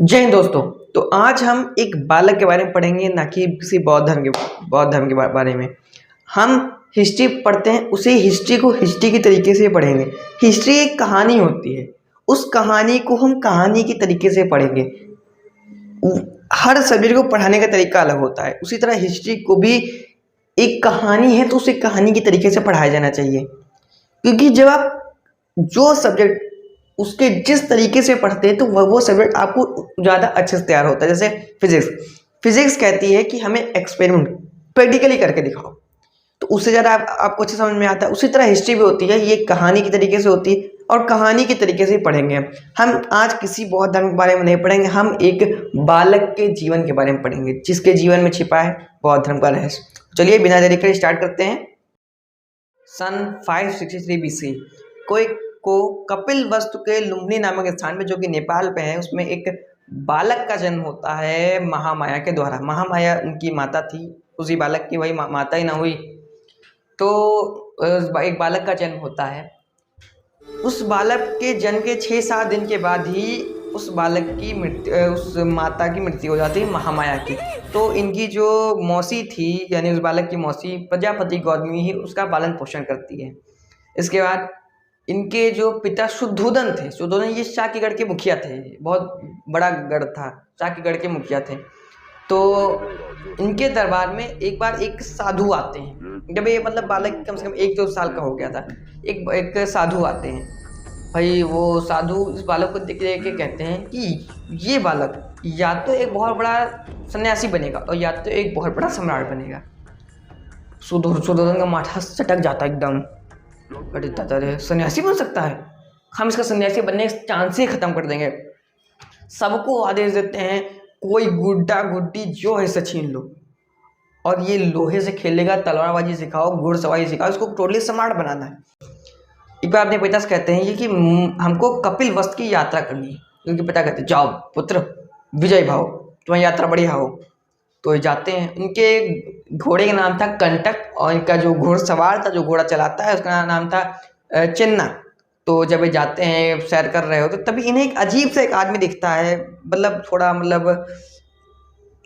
जय हिंद दोस्तों। तो आज हम एक बालक के बारे में पढ़ेंगे, ना कि किसी बौद्ध धर्म के बारे में। हम हिस्ट्री पढ़ते हैं, उसी हिस्ट्री को हिस्ट्री की तरीके से पढ़ेंगे। हिस्ट्री एक कहानी होती है, उस कहानी को हम कहानी की तरीके से पढ़ेंगे। हर सब्जेक्ट को पढ़ाने का तरीका अलग होता है, उसी तरह हिस्ट्री को भी एक कहानी है तो उसे कहानी की तरीके से पढ़ाया जाना चाहिए। क्योंकि जब आप जो सब्जेक्ट उसके जिस तरीके से पढ़ते हैं तो वो सब्जेक्ट आपको ज़्यादा अच्छे से तैयार होता है। जैसे फिजिक्स कहती है कि हमें एक्सपेरिमेंट प्रैक्टिकली करके दिखाओ, तो उससे ज़्यादा आपको अच्छे समझ में आता है। उसी तरह हिस्ट्री भी होती है, ये कहानी की तरीके से होती है और कहानी के तरीके से ही पढ़ेंगे। हम आज किसी बौद्ध धर्म के बारे में नहीं पढ़ेंगे, हम एक बालक के जीवन के बारे में पढ़ेंगे, जिसके जीवन में छिपा है बौद्ध धर्म का रहस्य। चलिए बिना देरी करे स्टार्ट करते हैं। सन 563 BC को कपिल वस्तु के लुम्बिनी नामक स्थान में, जो कि नेपाल पे है, उसमें एक बालक का जन्म होता है महामाया के द्वारा। महामाया उनकी माता थी, उसी बालक की वही माता ही ना हुई तो एक बालक का जन्म होता है। उस बालक के जन्म के 6-7 दिन के बाद ही उस बालक की मृत्यु, उस माता की मृत्यु हो जाती है महामाया की। तो इनकी जो मौसी थी, यानी उस बालक की मौसी प्रजापति गौतमी ही उसका पालन पोषण करती है। इसके बाद इनके जो पिता शुद्धोधन थे, शुद्धोधन ये शाक्यगढ़ के मुखिया थे, बहुत बड़ा गढ़ था, शाक्यगढ़ के मुखिया थे। तो इनके दरबार में एक बार एक साधु आते हैं, जब ये मतलब बालक कम से कम 1-2 साल का हो गया था। एक साधु आते हैं भाई। वो साधु इस बालक को देख के कहते हैं कि ये बालक या तो एक बहुत बड़ा सन्यासी बनेगा और या तो एक बहुत बड़ा सम्राट बनेगा। शुद्धोधन का माथा सटक जाता एकदम। अरे दादा रे, सन्यासी बन सकता है, हम इसका सन्यासी बनने के चांस ही खत्म कर देंगे। सबको आदेश देते हैं कोई गुड्डा गुड्डी जो है इसे छीन लो और ये लोहे से खेलेगा, तलवारबाजी सिखाओ, घुड़सवारी सिखाओ, इसको टोटली स्मार्ट बनाना है। एक बार अपने पिता से कहते हैं ये कि हमको कपिल वस्तु की यात्रा करनी है। उनके पिता कहते हैं जाओ पुत्र, विजय भाव, तुम्हारी यात्रा बढ़िया हो। तो जाते हैं। उनके घोड़े का नाम था कंटक और इनका जो घुड़सवार था, जो घोड़ा चलाता है, उसका नाम था चिन्ना। तो जब ये जाते हैं, सैर कर रहे हो, तो तभी इन्हें एक अजीब सा एक आदमी दिखता है, मतलब थोड़ा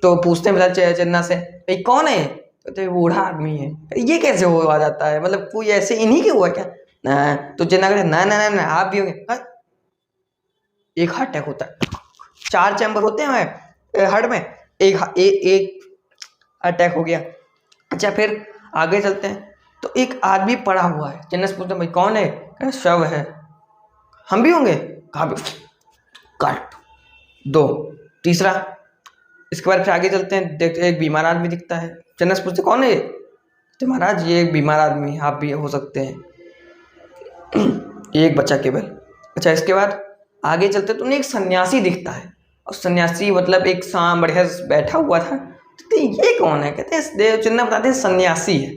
तो पूछते हैं फिलहाल चिन्ना से भाई कौन है, तो बूढ़ा आदमी है। ये कैसे हो आ जाता है, मतलब कोई ऐसे इन्हीं के हुआ क्या? ना। तो चिन्ना कहते ना ना ना आप भी होंगे। एक हार्ट अटैक होता है, 4 चैम्बर होते हैं हार्ट में, एक अटैक हो गया। अच्छा, फिर आगे चलते हैं तो एक आदमी पड़ा हुआ है। चिन्ना से पूछते हैं भाई कौन है? कहे शव है। हम भी होंगे? कहाँ भी, काट दो। तीसरा। इसके बाद फिर आगे चलते हैं, देखते एक बीमार आदमी दिखता है। चिन्ना से पूछते कौन है? तो महाराज ये एक बीमार आदमी, आप भी हो सकते हैं। एक बच्चा केवल। अच्छा, इसके बाद आगे चलते तो उन्हें एक सन्यासी दिखता है, और सन्यासी मतलब एक सांप बढ़िया बैठा हुआ था। तो ये कौन है? कहते हैं चिन्ना बताते हैं सन्यासी है,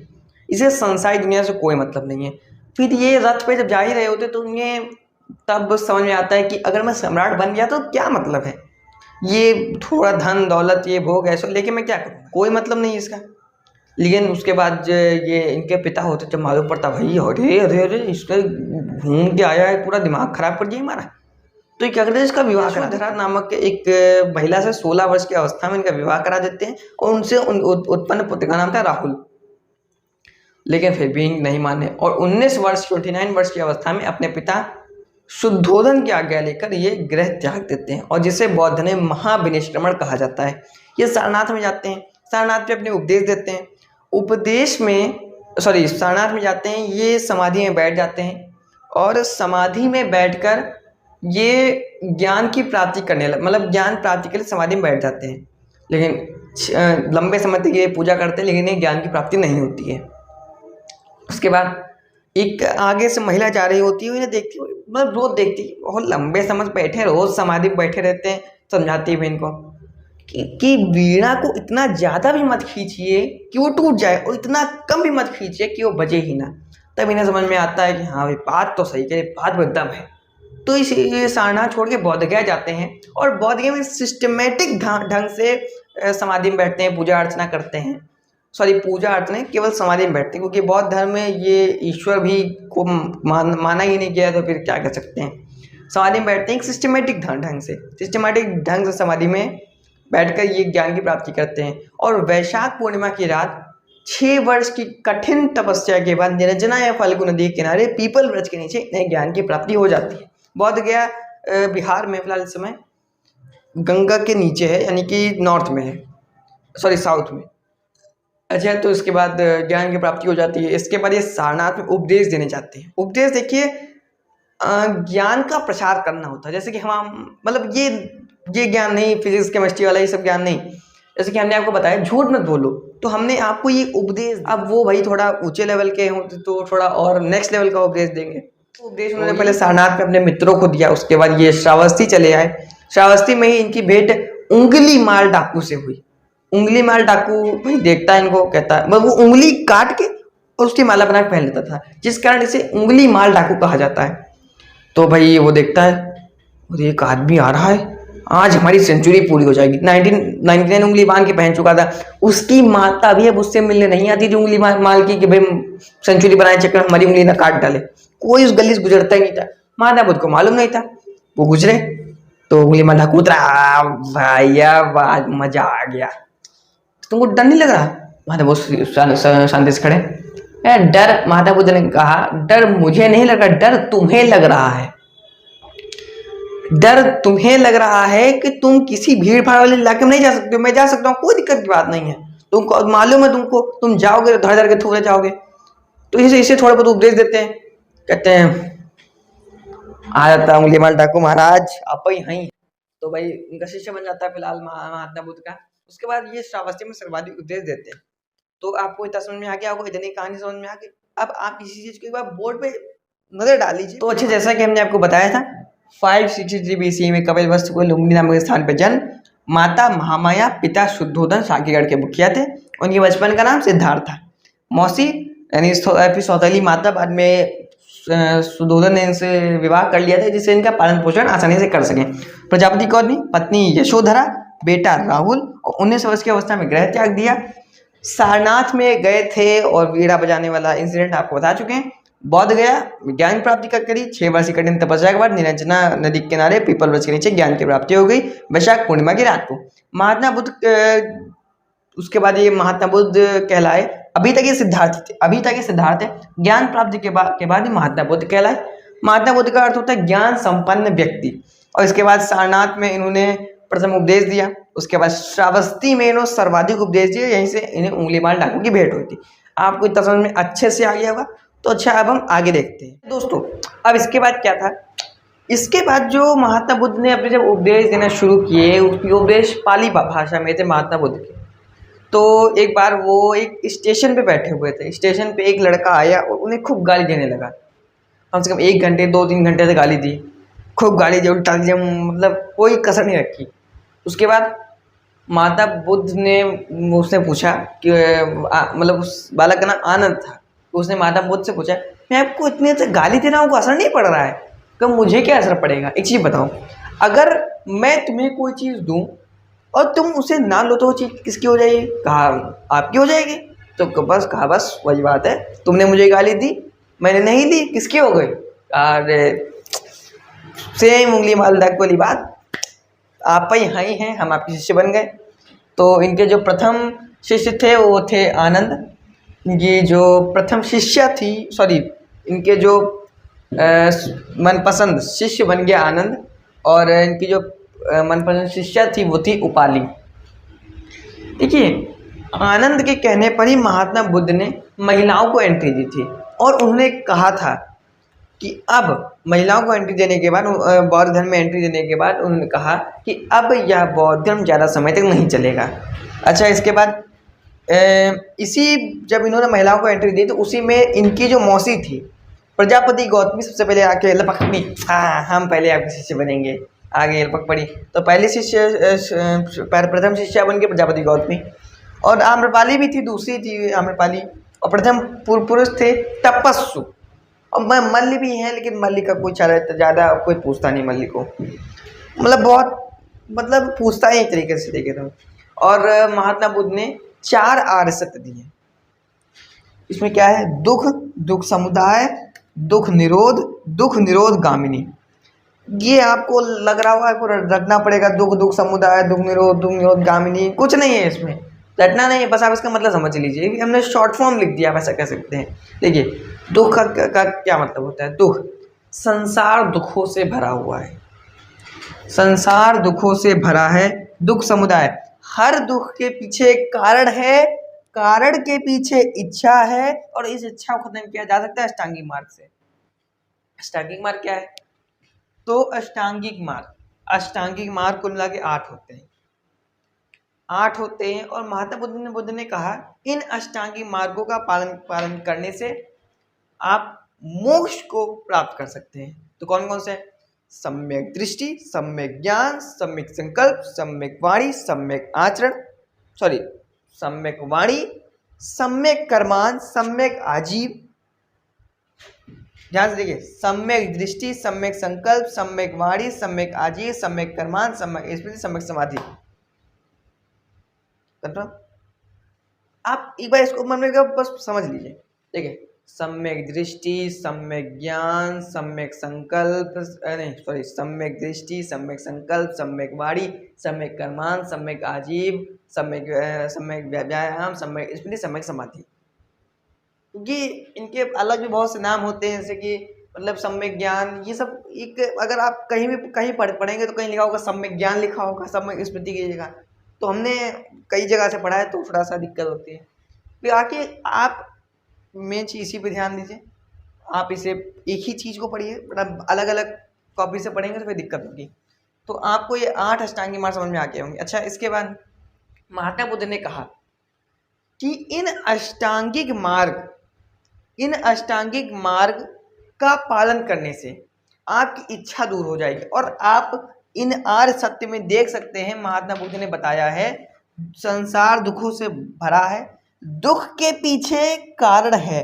इसे संसारी दुनिया से कोई मतलब नहीं है। फिर ये रथ पे जब जा ही रहे होते तो उन्हें तब समझ में आता है कि अगर मैं सम्राट बन गया तो क्या मतलब है, ये थोड़ा धन दौलत ये भोग ऐसा लेके मैं क्या करूँ, कोई मतलब नहीं है इसका। लेकिन उसके बाद ये इनके पिता होते जब मालूम पड़ता भाई अरे अरे अरे इसका घूम के आया है, पूरा दिमाग खराब कर दिया हमारा। तो ये क्या करते हैं, इसका विवाह करा धरा नामक एक महिला से 16 वर्ष की अवस्था में इनका विवाह करा देते हैं और उनसे उत्पन्न पुत्र का नाम था राहुल। लेकिन फिर भी नहीं माने और 29 वर्ष की अवस्था में अपने पिता शुद्धोधन की आज्ञा लेकर ये गृह त्याग देते हैं, और जिसे बौद्ध ने महाविनिष्क्रमण कहा जाता है। ये सारनाथ में जाते हैं, सारनाथ में अपने उपदेश देते हैं। सारनाथ में जाते हैं, ये समाधि में बैठ जाते हैं और समाधि में बैठकर ये ज्ञान की प्राप्ति करने मतलब ज्ञान प्राप्ति के लिए समाधि में बैठ जाते हैं। लेकिन लंबे समय तक ये पूजा करते हैं, लेकिन ये ज्ञान की प्राप्ति नहीं होती है। उसके बाद एक आगे से महिला जा रही होती है, इन्हें देखती मतलब रोज देखती, बहुत लंबे समय बैठे, रोज समाधि में बैठे रहते हैं। समझाती है इनको कि वीणा को इतना ज़्यादा भी मत खींचिए कि वो टूट जाए, और इतना कम भी मत खींचिए कि वो बजे ही ना। तब इन्हें समझ में आता है कि हाँ भाई बात तो सही है, बात में दम है। तो इस सारनाथ छोड़ के बोधगया जाते हैं और बोधगया में सिस्टमेटिक ढंग से समाधि में बैठते हैं, पूजा अर्चना करते हैं। पूजा अर्चना केवल समाधि में बैठते हैं, क्योंकि बौद्ध धर्म में ये ईश्वर भी को माना ही नहीं गया, तो फिर क्या कर सकते हैं। समाधि में बैठते हैं एक सिस्टमेटिक ढंग से समाधि में बैठकर ये ज्ञान की प्राप्ति करते हैं। और वैशाख पूर्णिमा की रात 6 वर्ष की कठिन तपस्या के बाद निरंजना या फाल्गु नदी के किनारे पीपल वृक्ष के नीचे इन्हें ज्ञान की प्राप्ति हो जाती है। बोध गया बिहार में फिलहाल इस समय गंगा के नीचे है, यानी कि नॉर्थ में है, सॉरी साउथ में। अच्छा, तो इसके बाद ज्ञान की प्राप्ति हो जाती है। इसके बाद ये सारनाथ में उपदेश देने जाते हैं। उपदेश देखिए ज्ञान का प्रचार करना होता है। जैसे कि हम मतलब ये ज्ञान नहीं, फिजिक्स केमिस्ट्री वाला ये सब ज्ञान नहीं। जैसे कि हमने आपको बताया झूठ मत बोलो, तो हमने आपको ये उपदेश, अब वो भाई थोड़ा ऊंचे लेवल के होते तो थोड़ा और नेक्स्ट लेवल का उपदेश देंगे। उपदेश उन्होंने पहले सारनाथ में अपने मित्रों को दिया। उसके बाद ये श्रावस्ती चले आए। श्रावस्ती में ही इनकी भेंट उंगली माल डाकू से हुई। उंगली माल डाकू भाई देखता है इनको, कहता है वो उंगली काट के और उसकी माला बना के पहन लेता था, जिस कारण इसे उंगली माल डाकू कहा जाता है। तो भाई वो देखता है और एक आदमी आ रहा है, आज हमारी सेंचुरी पूरी हो जाएगी। 99 उंगली बांध के पहन चुका था। उसकी माता भी अब उससे मिलने नहीं आती थी उंगली माल की कि भाई सेंचुरी बनाए चक्कर हमारी उंगली ना काट डाले। कोई उस गली से गुजरता ही नहीं था। माता बुद्ध को मालूम नहीं था। वो गुजरे तो उंगली माल डाकू उतरा, भैया मजा आ गया। तुमको डर नहीं लग रहा? माता बुद्ध शांति से खड़े। डर, माता बुद्ध ने कहा, डर मुझे नहीं लग रहा, डर तुम्हें लग रहा है। डर तुम्हें लग रहा है कि तुम किसी भीड़ भाड़ वाले इलाके में नहीं जा सकते हो। मैं जा सकता हूँ, कोई दिक्कत की बात नहीं है। तुमको मालूम है, तुम जाओगे तो धड़ के थूरे जाओगे। तो इसे थोड़ा बहुत उपदेश देते हैं। कहते हैं आ जाता उंगली माल डाकू महाराज, आप ही हैं। तो भाई उनका शिष्य बन जाता है फिलहाल महात्मा बुद्ध का। उसके बाद ये श्रावस्ती में सर्वाधिक उपदेश देते हैं। तो आपको इतना समझ में आ गया होगा, इतनी कहानी समझ में आ गई। अब आप इसी चीज के बाद बोर्ड पे नजर डाल लीजिए। तो अच्छा, जैसा कि हमने आपको बताया था 563 BC में कपिलवस्तु को लुम्बिनी नामक स्थान पर जन्म। माता महामाया, पिता शुद्धोधन साकीगढ़ के मुखिया थे। उनके बचपन का नाम सिद्धार्थ था। मौसी यानी फिर सौतेली माता, बाद में शुद्धोधन ने इनसे विवाह कर लिया था जिससे इनका पालन पोषण आसानी से कर सके। प्रजापति कौन थी? पत्नी यशोधरा, बेटा राहुल, और 19 वर्ष की अवस्था में गृह त्याग दिया। सारनाथ में गए थे और वीणा बजाने वाला इंसिडेंट आपको बता चुके हैं। बौद्ध गया, ज्ञान प्राप्ति कर करी। 6 वर्ष की कठिन तपस्या के बाद निरंजना नदी के किनारे पीपल वृक्ष के नीचे ज्ञान की प्राप्ति हो गई वैशाख पूर्णिमा की रात को। महात्मा बुद्ध, उसके बाद ये महात्मा बुद्ध कहलाए। अभी तक ये सिद्धार्थ है। ज्ञान प्राप्ति के बाद ही महात्मा बुद्ध कहलाए। महात्मा बुद्ध का अर्थ होता है ज्ञान संपन्न व्यक्ति। और इसके बाद सारनाथ में इन्होंने प्रथम उपदेश दिया। उसके बाद श्रावस्ती में इन्होंने सर्वाधिक उपदेश दिए। यहीं से इन्हें उंगली माल डाकू की भेंट हुई थी। आपको इतना समझ में अच्छे से आ गया होगा। तो अच्छा, अब हम आगे देखते हैं दोस्तों। अब इसके बाद क्या था? इसके बाद जो महात्मा बुद्ध ने अपने जब उपदेश देना शुरू किए, उसके उपदेश पाली भाषा में थे महात्मा बुद्ध के। तो एक बार वो एक स्टेशन पे बैठे हुए थे। स्टेशन पे एक लड़का आया और उन्हें खूब गाली देने लगा। कम से कम 1 घंटे 2-3 घंटे से गाली दी, खूब गाली दी, उल्टा दिया, मतलब कोई कसर नहीं रखी। उसके बाद माता बुद्ध ने उसने पूछा कि मतलब उस बालक का नाम आनंद था। उसने माता बुद्ध से पूछा, मैं आपको इतने से गाली दे रहा हूँ, असर नहीं पड़ रहा है, कब मुझे क्या असर पड़ेगा? एक चीज़ बताओ, अगर मैं तुम्हें कोई चीज़ दूँ और तुम उसे ना लो तो वो चीज़ किसकी हो जाएगी? कहा आपकी हो जाएगी। तो कहा बस वही बात है, तुमने मुझे गाली दी, मैंने नहीं दी, किसकी हो गई? अरे सेम उंगली माल डाकू वाली बात, आप ही हैं, हम आपके शिष्य बन गए। तो इनके जो प्रथम शिष्य थे वो थे आनंद। ये जो प्रथम शिष्या थी, सॉरी, इनके जो मनपसंद शिष्य बन गया आनंद। और इनकी जो मनपसंद शिष्या थी वो थी उपाली। देखिए, आनंद के कहने पर ही महात्मा बुद्ध ने महिलाओं को एंट्री दी थी। और उन्होंने कहा था कि अब महिलाओं को एंट्री देने के बाद, बौद्ध धर्म में एंट्री देने के बाद उन्होंने कहा कि अब यह बौद्ध धर्म ज़्यादा समय तक नहीं चलेगा। अच्छा, इसके बाद इसी जब इन्होंने महिलाओं को एंट्री दी तो उसी में इनकी जो मौसी थी प्रजापति गौतमी सबसे पहले आके लपक पड़ी, हाँ हम पहले आपके शिष्य बनेंगे, आगे लपक पड़ी। तो पहली प्रथम शिष्या बन के प्रजापति गौतमी। और आम्रपाली भी थी, दूसरी थी आम्रपाली। और प्रथम पुरुष थे तपस्सु। और मल्ली भी हैं, लेकिन मल्ली का कोई ज़्यादा कोई पूछता नहीं मल्ली को, मतलब पूछता ही एक तरीके से देखे तो। और महात्मा बुद्ध ने 4 आर्य सत्य दिए। इसमें क्या है? दुख समुदाय, दुख निरोध गामिनी। ये आपको लग रहा होगा पूरा रटना पड़ेगा, दुख दुख समुदाय, दुख निरोध गामिनी, कुछ नहीं है इसमें, रटना नहीं है, बस आप इसका मतलब समझ लीजिए कि हमने शॉर्ट फॉर्म लिख दिया, वैसा कह सकते हैं। देखिए दुख का क्या मतलब होता है। दुख, संसार दुखों से भरा हुआ है, संसार दुखों से भरा है। दुख समुदाय, हर दुख के पीछे एक कारण है, कारण के पीछे इच्छा है, और इस इच्छा को खत्म किया जा सकता है अष्टांगिक मार्ग से। अष्टांगिक मार्ग क्या है? तो अष्टांगिक मार्ग कुल मिला के 8 होते हैं, 8 होते हैं। और महात्मा बुद्ध ने कहा इन अष्टांगिक मार्गों का पालन करने से आप मोक्ष को प्राप्त कर सकते हैं। तो कौन कौन से? सम्यक दृष्टि, सम्यक ज्ञान, सम्यक संकल्प, सम्यक वाणी, सम्यक आचरण, सॉरी सम्यक वाणी, सम्यक कर्मान, सम्यक आजीव। ध्यान से देखिए, सम्यक दृष्टि, सम्यक संकल्प, सम्यक वाणी, सम्यक आजीव, सम्यक कर्मान, सम्यक स्मृति, सम्यक समाधि। आप एक बार इसको मन में बस समझ लीजिए। देखिए, सम्यक दृष्टि, सम्यक ज्ञान, सम्यक संकल्प, नहीं सॉरी, सम्यक दृष्टि, सम्यक संकल्प, सम्यक वाणी, सम्यक कर्मान, सम्यक आजीव, सम्यक व्यायाम, सम्यक स्मृति, सम्यक समाधि। क्योंकि इनके अलग भी बहुत से नाम होते हैं, जैसे कि मतलब सम्यक ज्ञान, ये सब एक, अगर आप कहीं भी कहीं पढ़ेंगे तो कहीं लिखा होगा सम्यक ज्ञान, लिखा होगा सम्यक स्मृति की जगह। तो हमने कई जगह से पढ़ा है तो थोड़ा सा दिक्कत होती है। फिर आके आप मेन चीज़ इसी पे ध्यान दीजिए, आप इसे एक ही चीज़ को पढ़िए, मतलब अलग अलग कॉपी से पढ़ेंगे तो फिर दिक्कत होगी। तो आपको ये 8 अष्टांगिक मार्ग समझ में आ गए होंगे। अच्छा, इसके बाद महात्मा बुद्ध ने कहा कि इन अष्टांगिक मार्ग का पालन करने से आपकी इच्छा दूर हो जाएगी। और आप इन आर्य सत्य में देख सकते हैं, महात्मा बुद्ध ने बताया है संसार दुखों से भरा है, दुख के पीछे कारण है,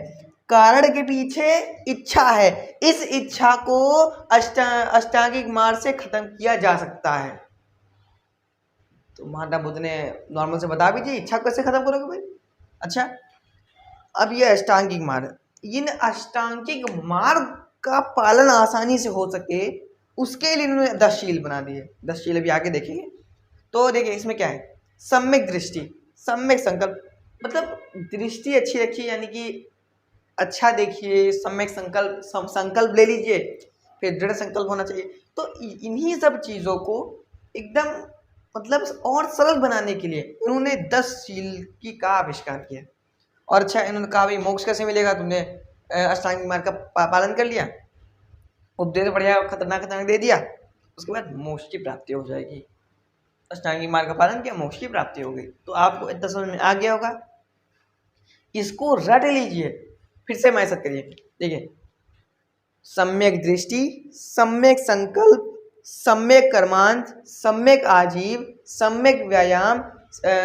कारण के पीछे इच्छा है, इस इच्छा को अष्टांगिक मार्ग से खत्म किया जा सकता है। तो महात्मा बुद्ध ने नॉर्मल से बता दीजिए इच्छा कैसे खत्म करोगे भाई। अच्छा, अब ये अष्टांगिक मार्ग, इन अष्टांगिक मार्ग का पालन आसानी से हो सके उसके लिए इन्होंने 10 शील बना दिए। 10 शील अभी आगे देखेंगे। तो देखिए इसमें क्या है, सम्यक दृष्टि, सम्यक संकल्प, मतलब दृष्टि अच्छी रखिए, यानी कि अच्छा देखिए। सम्यक संकल्प, संकल्प ले लीजिए, फिर दृढ़ संकल्प होना चाहिए। तो इन्हीं सब चीज़ों को एकदम मतलब और सरल बनाने के लिए इन्होंने 10 शील का आविष्कार किया। और अच्छा, इन्होंने कहा भाई मोक्ष कैसे मिलेगा, तुमने अष्टांगिक मार्ग का पालन कर लिया, उपदेश बढ़िया खतरनाक दे दिया, उसके बाद मोक्ष की प्राप्ति हो जाएगी। अष्टांगिक मार्ग का पालन किया, मोक्ष की प्राप्ति हो गई। तो आपको इतना समझ में आ गया होगा, इसको रट लीजिए, फिर से मैसेज करिए। देखिए, सम्यक दृष्टि, सम्यक संकल्प, सम्यक कर्मांत, सम्यक आजीव, सम्यक व्यायाम,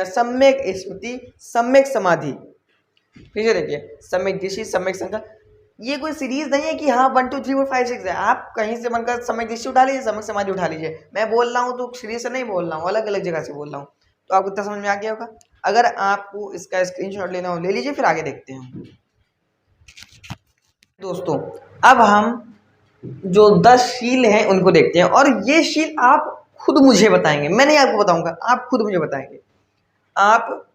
सम्यक स्मृति, सम्यक समाधि। फिर से देखिए, सम्यक दृष्टि, सम्यक संकल्प, ये कोई सीरीज नहीं है कि हाँ 1 2 3 4 5 6 है। आप कहीं से बनकर सम्यक दृष्टि उठा लीजिए, सम्यक समाधि उठा लीजिए। मैं बोल रहा हूँ तो सीरीज से नहीं बोल रहा हूँ, अलग अलग जगह से बोल रहा हूँ। तो आपको इतना समझ में आ गया होगा। अगर आपको इसका स्क्रीनशॉट लेना हो ले लीजिए, फिर आगे देखते हैं। दोस्तों, अब हम जो 10 शील हैं उनको देखते हैं, और ये शील आप खुद मुझे बताएंगे, मैं नहीं आपको बताऊंगा, आप खुद मुझे बताएंगे। आप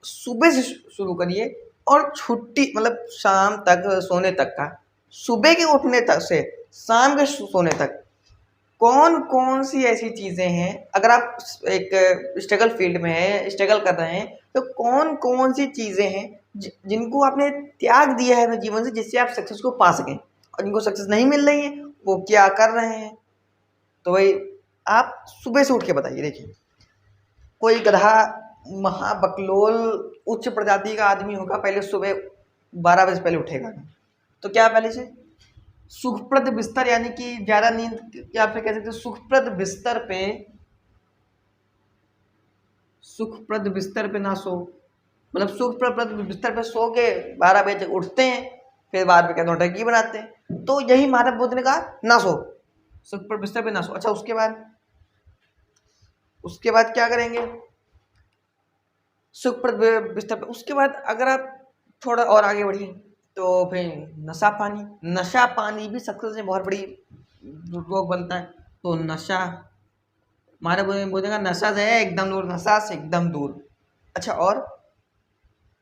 सुबह से शुरू करिए और छुट्टी मतलब शाम तक सोने तक का, सुबह के उठने तक से शाम के सोने तक कौन कौन सी ऐसी चीज़ें हैं, अगर आप एक स्ट्रगल फील्ड में हैं, स्ट्रगल कर रहे हैं, तो कौन कौन सी चीज़ें हैं जिनको आपने त्याग दिया है अपने जीवन से, जिससे आप सक्सेस को पा सकें, और जिनको सक्सेस नहीं मिल रही है वो क्या कर रहे हैं। तो भाई आप सुबह से उठ के बताइए। देखिए, कोई गधा महाबकलोल उच्च प्रजाति का आदमी होगा, पहले सुबह 12 बजे पहले उठेगा, तो क्या पहले से सुखप्रद बिस्तर, यानी कि ज़्यादा नींद, या फिर कह सकते हैं सुखप्रद बिस्तर पे ना सो, मतलब सुखप्रद बिस्तर पे सो के 12 बजे तक उठते हैं, फिर बाद में क्या नौटंकी बनाते हैं। तो यही महात्मा बुद्ध ने कहा, ना सो, सुखप्रद बिस्तर पे ना सो। अच्छा, उसके बाद क्या करेंगे, सुखप्रद बिस्तर पे। उसके बाद अगर आप थोड़ा और आगे बढ़िए तो फिर नशा पानी भी सक्सेस में बहुत बड़ी रोग बनता है। तो नशा, हमारे बोलेगा नशा से है एकदम दूर, नशा से एकदम दूर। अच्छा, और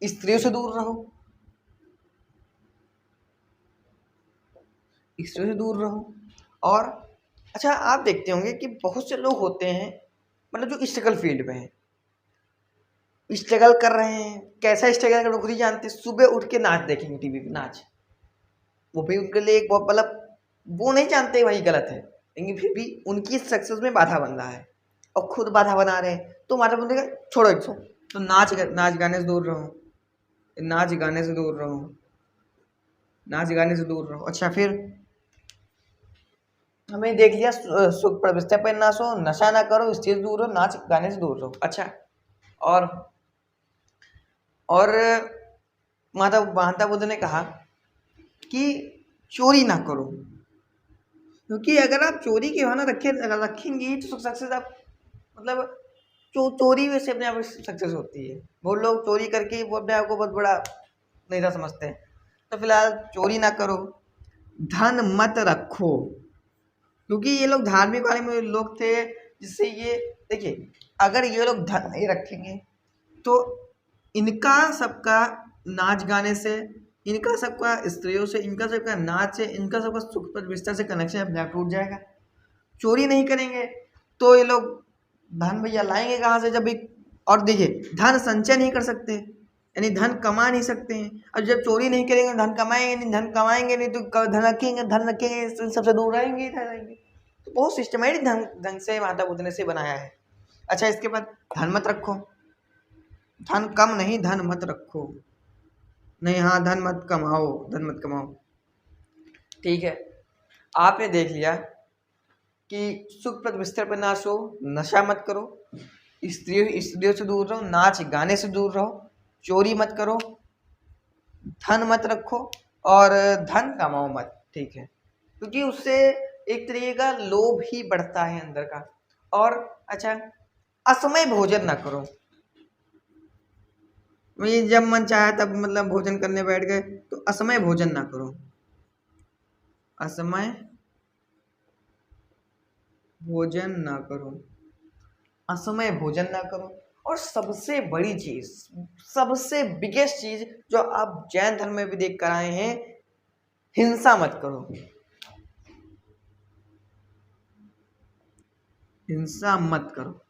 स्त्रियों से दूर रहो, स्त्रियों से दूर रहो। और अच्छा, आप देखते होंगे कि बहुत से लोग होते हैं मतलब जो स्ट्रगल फील्ड में हैं, स्ट्रगल कर रहे हैं। कैसा स्ट्रगल कर, खुद ही जानते। सुबह उठ के नाच देखेंगे टीवी पे, नाच, वो भी उनके लिए एक बहुत मतलब, वो नहीं जानते वही गलत है, लेकिन फिर भी उनकी सक्सेस में बाधा बन रहा है और खुद बाधा बना रहे हैं। तो हमारा बोलेगा छोड़ो इसको, तो नाच गाने से दूर रहो, नाच गाने से दूर रहो, नाच गाने से दूर रहो। अच्छा, फिर हमें देख लिया, सुख प्रविष्टा पर ना सो, नशा ना करो, स्टेज से दूर रहो, नाच गाने से दूर रहो। अच्छा, और और माता बुद्ध ने कहा कि चोरी ना करो, क्योंकि अगर आप चोरी की भावना रखेंगे तो सक्सेस आप मतलब चोरी वैसे अपने आप सक्सेस होती है। बहुत लोग चोरी करके वो अपने आप को बहुत बड़ा नहीं समझते हैं। तो फिलहाल चोरी ना करो, धन मत रखो, क्योंकि ये लोग धार्मिक वाले में लोग थे, जिससे ये देखिए, अगर ये लोग धन नहीं रखेंगे तो इनका सबका नाच गाने से, इनका सबका स्त्रियों से, इनका सबका नाच से, इनका सबका सुख प्रतिष्ठा से कनेक्शन अपने आप टूट जाएगा। चोरी नहीं करेंगे तो ये लोग धन भैया लाएंगे कहाँ से, जब भी। और देखिए, धन संचय नहीं कर सकते, यानी धन कमा नहीं सकते हैं। अब जब चोरी नहीं करेंगे धन कमाएंगे नहीं, धन कमाएंगे नहीं तो धन रखेंगे तो सबसे दूर रहेंगे रहेंगे। तो बहुत सिस्टमेटिक ढंग से माता बुद्ध ने से बनाया है। अच्छा, इसके बाद धन मत रखो, धन कम नहीं, धन मत रखो नहीं, हाँ धन मत कमाओ, धन मत कमाओ। ठीक है, आपने देख लिया कि सुख प्रतिष्ठा पर नाश हो, नशा मत करो, स्त्रियों से दूर रहो, नाच गाने से दूर रहो, चोरी मत करो, धन मत रखो और धन कमाओ मत। ठीक है, क्योंकि उससे एक तरीके का लोभ ही बढ़ता है अंदर का। और अच्छा, असमय भोजन ना करो, वही जब मन चाहे तब मतलब भोजन करने बैठ गए, तो असमय भोजन ना करो, असमय भोजन ना करो, असमय भोजन ना करो। और सबसे बड़ी चीज, सबसे बिगेस्ट चीज जो आप जैन धर्म में भी देख कर आए हैं, हिंसा मत करो, हिंसा मत करो।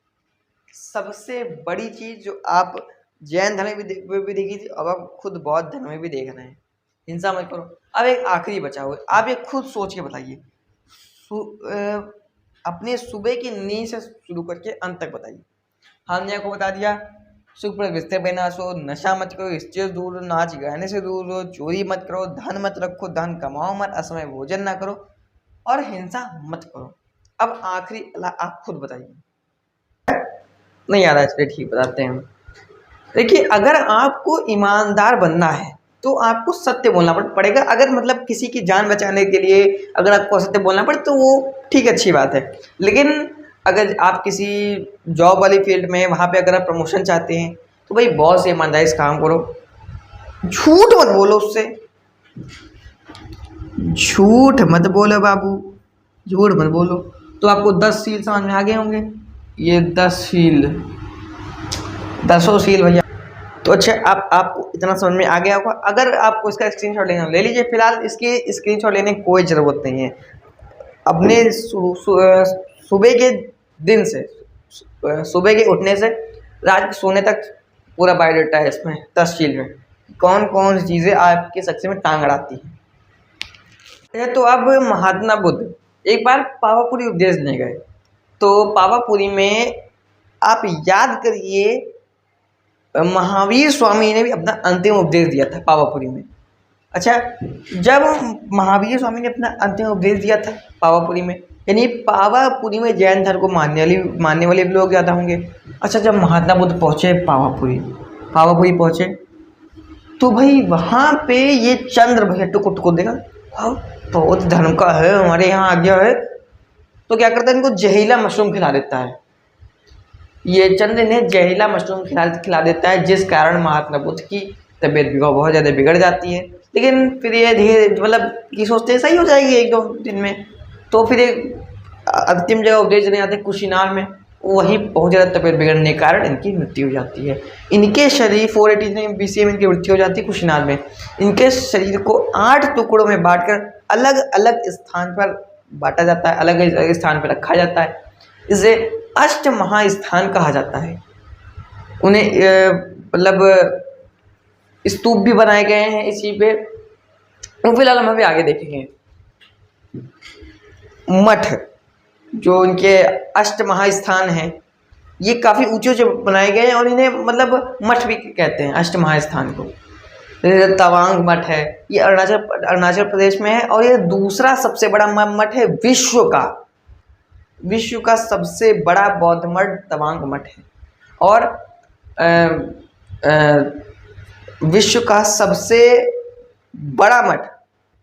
सबसे बड़ी चीज जो आप जैन धर्म में भी देखी थी, अब आप खुद बौद्ध धर्म में भी देख रहे हैं, हिंसा मत करो। अब एक आखिरी बचा हुआ है, आप ये खुद सोच के बताइए, अपने सुबह की नींद से शुरू करके अंत तक बताइए। हमने आपको बता दिया, सुख पर बिस्तर पे ना सो, नशा मत करो, स्टेज दूर रहो, नाच गाने से दूर रहो, चोरी मत करो, धन मत रखो, धन कमाओ मत, असमय भोजन ना करो और हिंसा मत करो। अब आखिरी आप खुद बताइए, नहीं आ रहा है, चलिए ठीक बताते हैं हम। देखिए, अगर आपको ईमानदार बनना है तो आपको सत्य बोलना पड़ेगा। अगर मतलब किसी की जान बचाने के लिए अगर आपको सत्य बोलना पड़े तो वो ठीक, अच्छी बात है। लेकिन अगर आप किसी जॉब वाली फील्ड में, वहाँ पे अगर आप प्रमोशन चाहते हैं तो भाई बहुत से ईमानदारी से काम करो, झूठ मत बोलो उससे, झूठ मत बोलो बाबू, झूठ मत बोलो। तो आपको 10 सील समझ में आ गए होंगे, ये 10 सील, 10 सील भैया। तो अच्छा, आपको इतना समझ में आ गया होगा। अगर आपको इसका स्क्रीनशॉट लेना ले लीजिए, फिलहाल इसकी स्क्रीनशॉट लेने की कोई ज़रूरत नहीं है। अपने सुबह के दिन से, सुबह के उठने से रात के सोने तक पूरा बायोडाटा है इसमें, तफसील में कौन कौन सी चीज़ें आपके सक्सेस में टांग अड़ाती हैं। तो अब महात्मा बुद्ध एक बार पावापुरी उपदेश देने गए, तो पावापुरी में आप याद करिए, महावीर स्वामी ने भी अपना अंतिम उपदेश दिया था पावापुरी में। अच्छा, जब महावीर स्वामी ने अपना अंतिम उपदेश दिया था पावापुरी में, यानी पावापुरी में जैन धर्म को मानने वाले लोग ज़्यादा होंगे। अच्छा, जब महात्मा बुद्ध पहुँचे पावापुरी पहुँचे, तो भाई वहाँ पे ये चंद्र भैया टुको देखा, हाँ बौद्ध धर्म का है, हमारे यहाँ आ गया है, तो क्या करता है, इनको जहरीला मशरूम खिला देता है। ये चंद्र ने जहरीला मशरूम खिला देता है, जिस कारण महात्मा बुद्ध की तबीयत बहुत ज़्यादा बिगड़ जाती है। लेकिन फिर ये धीरे मतलब कि सोचते हैं सही हो जाएगी 1-2 दिन में। तो फिर अंतिम जगह उपदेश देने आते कुशीनार में, वहीं बहुत ज़्यादा तबीयत बिगड़ने के कारण इनकी मृत्यु हो जाती है। इनके शरीर 483 BC में इनकी मृत्यु हो जाती है कुशीनार में। इनके शरीर को 8 टुकड़ों में बांटकर अलग अलग स्थान पर बांटा जाता है, अलग अलग स्थान पर रखा जाता है। इसे अष्ट महास्थान कहा जाता है। उन्हें मतलब स्तूप भी बनाए गए हैं इसी पे। तो फिलहाल हम अभी आगे देखेंगे। मठ जो इनके अष्ट महास्थान हैं, ये काफ़ी ऊंचे ऊंचे बनाए गए हैं और इन्हें मतलब मठ भी कहते हैं अष्ट महास्थान को। तवांग मठ है, ये अरुणाचल प्रदेश में है और ये दूसरा सबसे बड़ा मठ है विश्व का सबसे बड़ा बौद्ध मठ तवांग मठ है। और विश्व का सबसे बड़ा मठ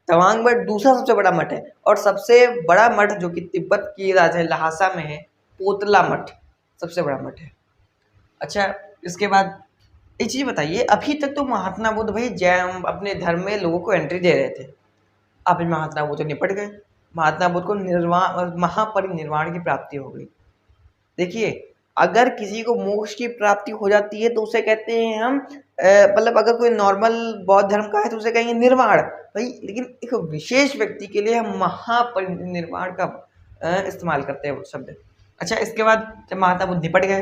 तवांग मठ दूसरा सबसे बड़ा मठ है। और सबसे बड़ा मठ जो कि तिब्बत की राजधानी लहासा में है, पोतला मठ सबसे बड़ा मठ है। अच्छा, इसके बाद एक चीज़ बताइए, अभी तक तो महात्मा बुद्ध भाई जैन अपने धर्म में लोगों को एंट्री दे रहे थे। अब महात्मा बुद्ध निपट गए, महात्मा बुद्ध को महापरिनिर्वाण की प्राप्ति हो गई। देखिए, अगर किसी को मोक्ष की प्राप्ति हो जाती है तो उसे कहते हैं हम मतलब अगर कोई नॉर्मल बौद्ध धर्म का है तो उसे कहेंगे निर्वाण भाई, लेकिन एक विशेष व्यक्ति के लिए हम महापरिनिर्वाण का इस्तेमाल करते हैं वो शब्द। अच्छा, इसके बाद जब महात्मा बुद्ध निपट गए,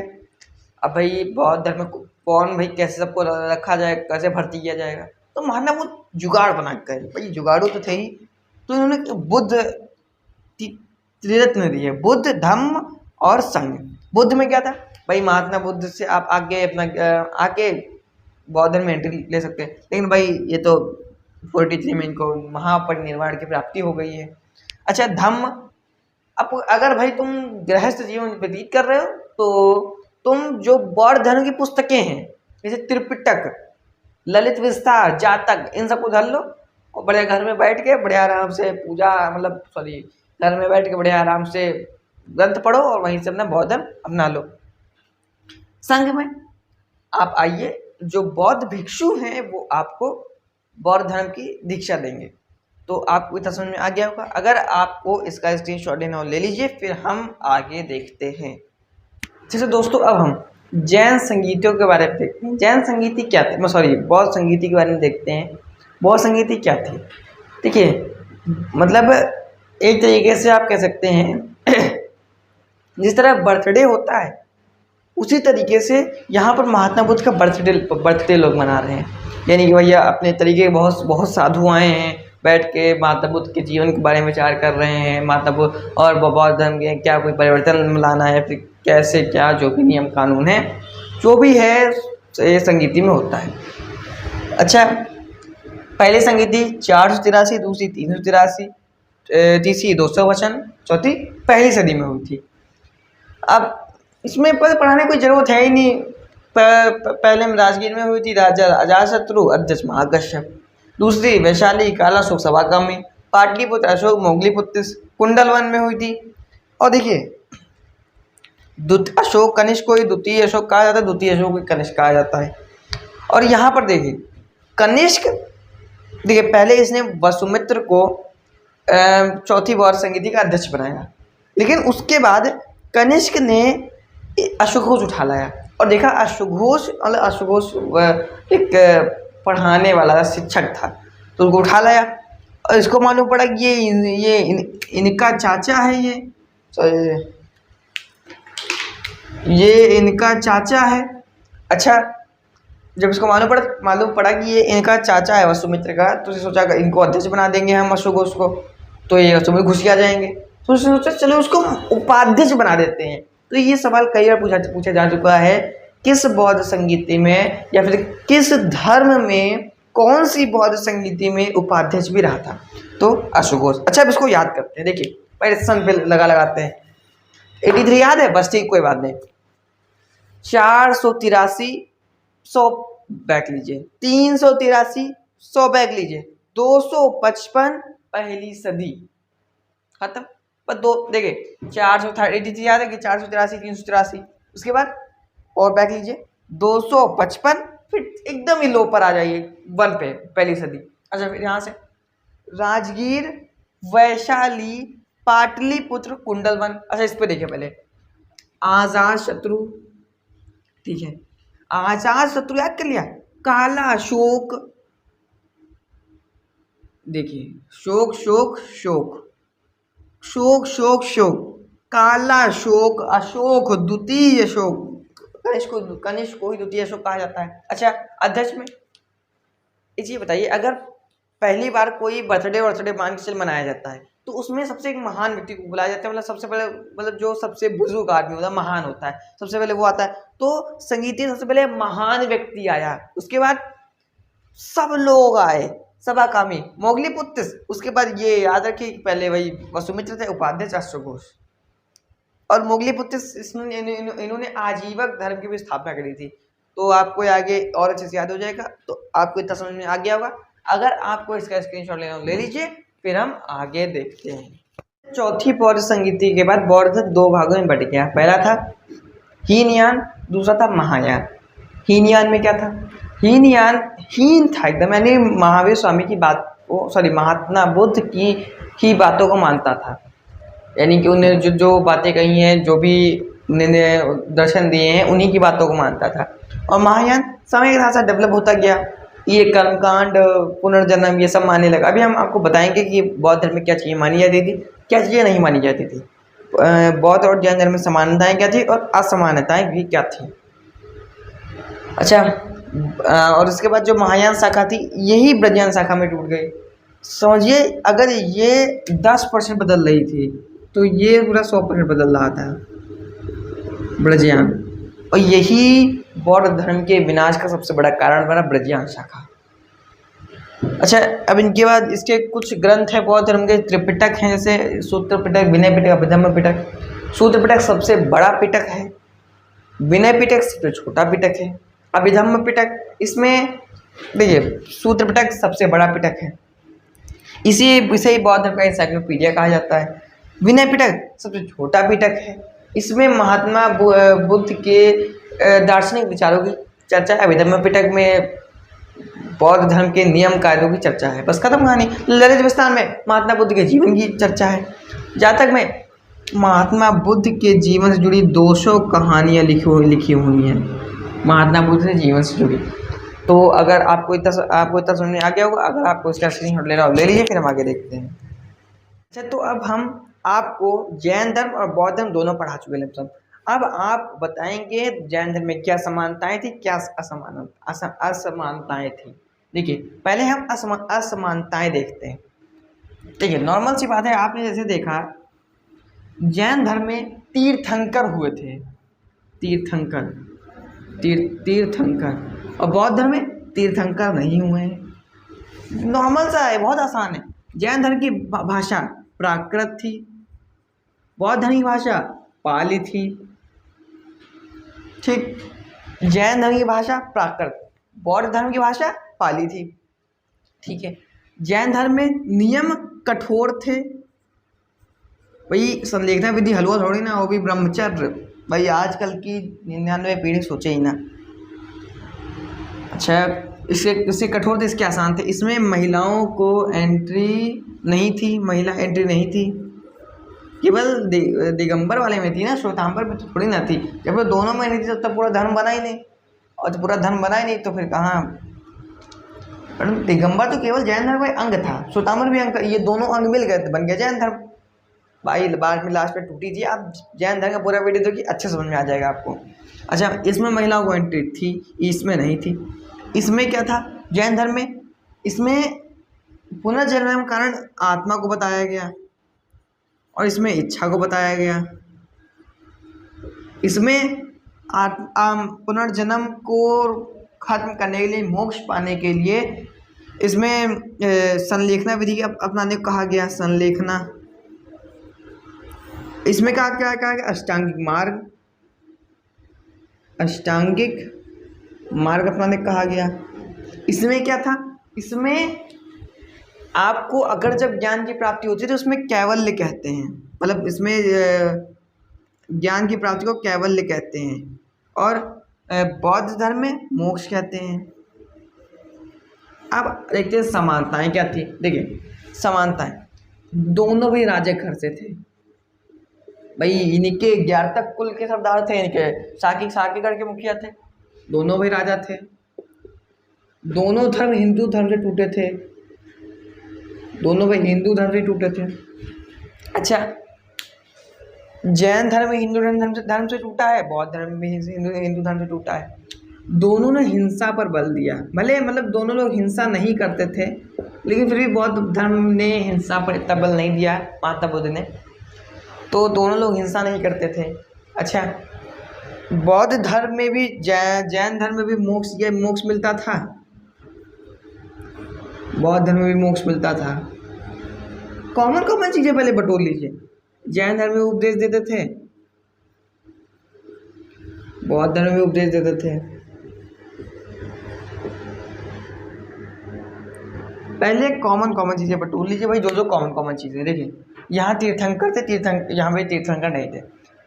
अब भाई बौद्ध धर्म को कौन भाई कैसे सबको रखा जाए, कैसे भर्ती किया जाएगा, तो महात्मा बुद्ध जुगाड़ बना गए। भाई जुगाड़ू तो थे ही, तो इन्होंने बुद्ध त्रिरत्न दिए, बुद्ध धम्म और संघ। बुद्ध में क्या था भाई, महात्मा बुद्ध से आप आगे अपना आके बौद्ध धर्म में एंट्री ले सकते हैं, लेकिन भाई ये तो 43 में इनको महापरिनिर्वाण की प्राप्ति हो गई है। अच्छा, धम्म, अब अगर भाई तुम गृहस्थ जीवन व्यतीत कर रहे हो तो तुम जो बौद्ध धर्म की पुस्तकें हैं जैसे त्रिपिटक, ललित विस्तार, जातक, इन सबको धर लो और बड़े घर में बैठ के बड़े आराम से घर में बैठ के बड़े आराम से ग्रंथ पढ़ो और वहीं से अपना बौद्ध धर्म अपना लो। संघ में आप आइए, जो बौद्ध भिक्षु हैं वो आपको बौद्ध धर्म की दीक्षा देंगे। तो आपको इतना समझ में आ गया होगा। अगर आपको इसका स्क्रीनशॉट लेना हो ले लीजिए, फिर हम आगे देखते हैं। जैसे दोस्तों, अब हम जैन संगीतियों के बारे में देखते हैं। जैन संगीति क्या थी, बौद्ध संगीति के बारे में देखते हैं। बौद्ध संगीति क्या थी? देखिए, मतलब एक तरीके से आप कह सकते हैं जिस तरह बर्थडे होता है उसी तरीके से यहाँ पर महात्मा बुद्ध का बर्थडे लोग मना रहे हैं। यानी कि भैया अपने तरीके के बहुत साधु आए हैं, बैठ के महात्मा बुद्ध के जीवन के बारे में विचार कर रहे हैं। महात्मा बुद्ध और बौद्ध धर्म के क्या कोई परिवर्तन लाना है, फिर कैसे क्या जो भी नियम कानून है जो भी है ये संगीति में होता है। अच्छा, पहली संगीति 483, दूसरी 383, तीसरी 200 वचन, चौथी पहली सदी में हुई थी। अब इसमें पढ़ाने की कोई ज़रूरत है ही नहीं। पहले में राजगीर में हुई थी, राजा अजातशत्रु, अध्यक्ष महाकश्यप। दूसरी वैशाली, कालाशोक, सवाकामी, पाटलिपुत्र, अशोक, मोगलीपुत्र, कुंडलवन में हुई थी। और देखिए, अशोक कनिष्क को ही द्वितीय अशोक कहा जाता है, द्वितीय अशोक को कनिष्क कहा जाता है। और यहाँ पर देखिए, कनिष्क देखिए पहले इसने वसुमित्र को चौथी बौद्ध संगीति का अध्यक्ष बनाया, लेकिन उसके बाद कनिष्क ने अश्वघोष उठा लाया और देखा अश्वघोष एक पढ़ाने वाला शिक्षक था, तो उसको उठा लाया और इसको मालूम पड़ा कि ये इनका चाचा है, ये इनका चाचा है। अच्छा, जब इसको मालूम पड़ा कि ये इनका चाचा है वसुमित्र का, तो सोचा इनको अध्यक्ष बना देंगे हम अश्वघोष को, तो ये अश्वघोष घुसिया जाएंगे। तो उसने सोचा चलो उसको उपाध्यक्ष बना देते हैं। तो ये सवाल कई बार पूछा जा चुका है, किस बौद्ध संगीति में या फिर किस धर्म में कौन सी बौद्ध संगीति में उपाध्यक्ष भी रहा था? तो अश्वघोष। अच्छा, अब इसको याद करते हैं। देखिए, पहले सन पे लगाते हैं। 83 याद है? बस ठीक, कोई बात नहीं। 483 100 बैक लीजिए, 383 100 बैक लीजिए, 255 पहली सदी खत्म। पर दो देखिए 483 याद है कि 483 383, उसके बाद और बैक लीजिए 255, फिर एकदम ही लो पर आ जाइए 1 पे, पहली सदी। अच्छा, फिर यहाँ से राजगीर, वैशाली, पाटलिपुत्र कुंडलवन। अच्छा इस पे देखिए पहले, आजाद शत्रु, ठीक है, आजाद शत्रु याद कर लिया। काला अशोक, देखिए शोक शोक शोक, शोक शोक शोक, काला अशोक, अशोक द्वितीय अशोक, कनिष्क को ही द्वितीय अशोक कहा जाता है। अच्छा अध्यक्ष में ये बताइए, अगर पहली बार कोई बर्थडे मान के चल मनाया जाता है तो उसमें सबसे एक महान व्यक्ति को बुलाया जाता है, मतलब सबसे पहले, मतलब जो सबसे बुजुर्ग आदमी होता है, महान होता है, सबसे पहले वो आता है। तो संगीत सबसे पहले महान व्यक्ति आया, उसके बाद सब लोग आए, सभा कामी, मोगलीपुत्र, उसके बाद ये याद रखिए पहले वही वसुमित्र थे, उपाध्यक्ष अश्वघोष, और मोगलीपुत्र इन्होंने आजीवक धर्म की भी स्थापना करी थी। तो आपको आगे और अच्छे से याद हो जाएगा, तो आपको इतना समझ में आ गया होगा। अगर आपको इसका स्क्रीनशॉट लेना हो ले लीजिए, फिर हम आगे देखते हैं। चौथी बौद्ध संगीति के बाद बौद्ध धर्म दो भागों में बट गया। पहला था हीनयान, दूसरा था महायान। हीनयान में क्या था? हीनयान हीन था एकदम, यानी महावीर स्वामी की बात को, सॉरी महात्मा बुद्ध की ही बातों को मानता था, यानी कि उन्हें जो बातें कही हैं, जो भी उन्हें दर्शन दिए हैं, उन्हीं की बातों को मानता था। और महायान समय के साथ साथ डेवलप होता गया, ये कर्मकांड, पुनर्जन्म, ये सब मानने लगा। अभी हम आपको बताएंगे कि बौद्ध धर्म में क्या चीज़ें मानी जाती थी, क्या चीज़ें नहीं मानी जाती थी, बौद्ध और जैन धर्म में समानताएं क्या थी और असमानताएं भी क्या थी। अच्छा, और उसके बाद जो महायान शाखा थी, यही ब्रजयान शाखा में टूट गई। समझिए, अगर ये 10% बदल रही थी तो ये पूरा 100% बदल रहा था ब्रजयान, और यही बौद्ध धर्म के विनाश का सबसे बड़ा कारण बना, ब्रजयान शाखा। अच्छा, अब इनके बाद इसके कुछ ग्रंथ हैं बौद्ध धर्म के, त्रिपिटक हैं, जैसे सूत्र पिटक, विनय पिटक, अभिधम्म पिटक। सूत्र पिटक सबसे बड़ा पिटक है, विनय पिटक सबसे छोटा पिटक है, अभिधम्म पिटक, इसमें देखिए सूत्र पिटक सबसे बड़ा पिटक है, इसे ही बौद्ध धर्म का एनसाइक्लोपीडिया कहा जाता है। विनय पिटक सबसे छोटा पिटक है, इसमें महात्मा बुद्ध के दार्शनिक विचारों की चर्चा है। अभिधम्म पिटक में बौद्ध धर्म के नियम कायदों की चर्चा है, बस खत्म कहानी। ललित विस्तार में महात्मा बुद्ध के जीवन की चर्चा है। जातक में महात्मा बुद्ध के जीवन से जुड़ी 200 कहानियाँ लिखी हुई हैं, महात्मा बुद्ध के जीवन से जुड़ी। तो अगर आपको इतना समझ में आ गया होगा, अगर आपको इसका स्क्रीनशॉट लेना हो ले लीजिए, फिर हम आगे देखते हैं। अच्छा, तो अब हम आपको जैन धर्म और बौद्ध धर्म दोनों पढ़ा चुके हैं सब। अब आप बताएंगे जैन धर्म में क्या समानताएं थी, क्या असमानताएं थी। देखिए, पहले हम असमानताएं देखते हैं। देखिए, नॉर्मल सी बात है, आपने जैसे देखा जैन धर्म में तीर्थंकर हुए थे, तीर्थंकर, और बौद्ध धर्म में तीर्थंकर नहीं हुए हैं। नॉर्मल सा है, बहुत आसान है। जैन धर्म की भाषा प्राकृत थी, बौद्ध धर्म की भाषा पाली थी, ठीक। जैन धर्म की भाषा प्राकृत, बौद्ध धर्म की भाषा पाली थी, ठीक है। जैन धर्म में नियम कठोर थे, भाई संलेखना विधि हलवा थोड़ी ना, वो भी ब्रह्मचर्य, भाई आजकल की 99 पीढ़ी सोचे ही ना। अच्छा, इससे कठोर थे, इसके आसान थे। इसमें महिलाओं को एंट्री नहीं थी, महिला एंट्री नहीं थी, केवल दिगंबर वाले में थी ना, श्वेतांबर में तो थोड़ी ना थी। जब वो दोनों में नहीं थी तब पूरा धर्म बना ही नहीं, और जब पूरा धर्म बना ही नहीं तो फिर कहाँ। पर दिगंबर तो केवल जैन धर्म का अंग था, श्वेतांबर भी अंग, ये दोनों अंग मिल गए बन गया जैन धर्म। भाई बाद में लास्ट में टूटी थी। आप जैन धर्म का पूरा वीडियो देखिए, अच्छे समझ में आ जाएगा आपको। अच्छा, इसमें महिलाओं को एंट्री थी, इसमें नहीं थी। इसमें क्या था जैन धर्म में? इसमें पुनर्जन्म के कारण आत्मा को बताया गया, और इसमें इच्छा को बताया गया। इसमें पुनर्जन्म को खत्म करने के लिए, मोक्ष पाने के लिए, इसमें संलेखना विधि अपनाने को कहा गया, संलेखना। इसमें क्या क्या कहा गया? अष्टांगिक मार्ग अपनाने को कहा गया। इसमें क्या था? इसमें आपको अगर जब ज्ञान की प्राप्ति होती है तो उसमें कैवल्य कहते हैं, मतलब इसमें ज्ञान की प्राप्ति को कैवल्य कहते हैं, और बौद्ध धर्म में मोक्ष कहते हैं। अब देखते हैं समानताएं क्या थी। देखिए समानताएं, दोनों भी राजे घर से थे भाई, इनके 11 तक कुल के सरदार थे, इनके साकीगढ़ के मुखिया थे, दोनों भी राजा थे। दोनों धर्म हिंदू धर्म से टूटे थे, दोनों भी हिंदू धर्म से टूटे थे। अच्छा, जैन धर्म हिंदू धर्म से टूटा है, बौद्ध धर्म भी हिंदू धर्म से टूटा है। दोनों ने हिंसा पर बल दिया, भले मतलब दोनों लोग हिंसा नहीं करते थे, लेकिन फिर भी बौद्ध धर्म ने हिंसा पर इतना बल नहीं दिया, महात्मा बुद्ध ने, तो दोनों लोग हिंसा नहीं करते थे। अच्छा, बौद्ध धर्म में भी जैन धर्म में भी मोक्ष मिलता था, बौद्ध धर्म में भी मोक्ष मिलता था। कॉमन चीज़ें पहले बटोर लीजिए। जैन धर्म में उपदेश देते थे, बौद्ध धर्म में उपदेश देते थे। पहले कॉमन चीज़ें बटोर लीजिए भाई, जो कॉमन चीज़ें। देखिए, यहाँ तीर्थंकर थे, यहाँ पे तीर्थंकर नहीं थे।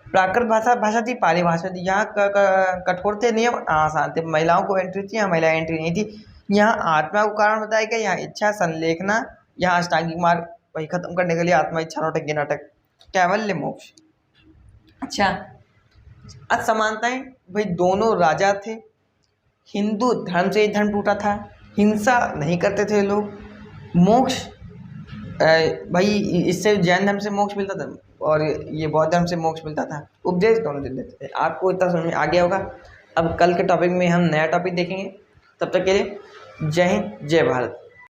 प्राकृत भाषा थी, पाली भाषा थी। यहाँ कठोर थे नियम, आसान थे। महिलाओं को एंट्री थी, यहाँ महिला एंट्री नहीं थी। यहाँ आत्मा को कारण बताया गया, यहाँ इच्छा संलेखना, यहाँ अष्टांगिक मार्ग वही खत्म करने के लिए आत्मा इच्छा नौटंकी नाटक, कैवल्य मोक्ष। अच्छा, असमानताएं भाई, दोनों राजा थे, हिंदू धर्म से ही धर्म टूटा था, हिंसा नहीं करते थे लोग। मोक्ष भाई, इससे जैन धर्म से मोक्ष मिलता था और ये बौद्ध धर्म से मोक्ष मिलता था। उपदेश दोनों दे देते थे। आपको इतना समझ में आ गया होगा। अब कल के टॉपिक में हम नया टॉपिक देखेंगे, तब तक के लिए जय हिंद, जय भारत।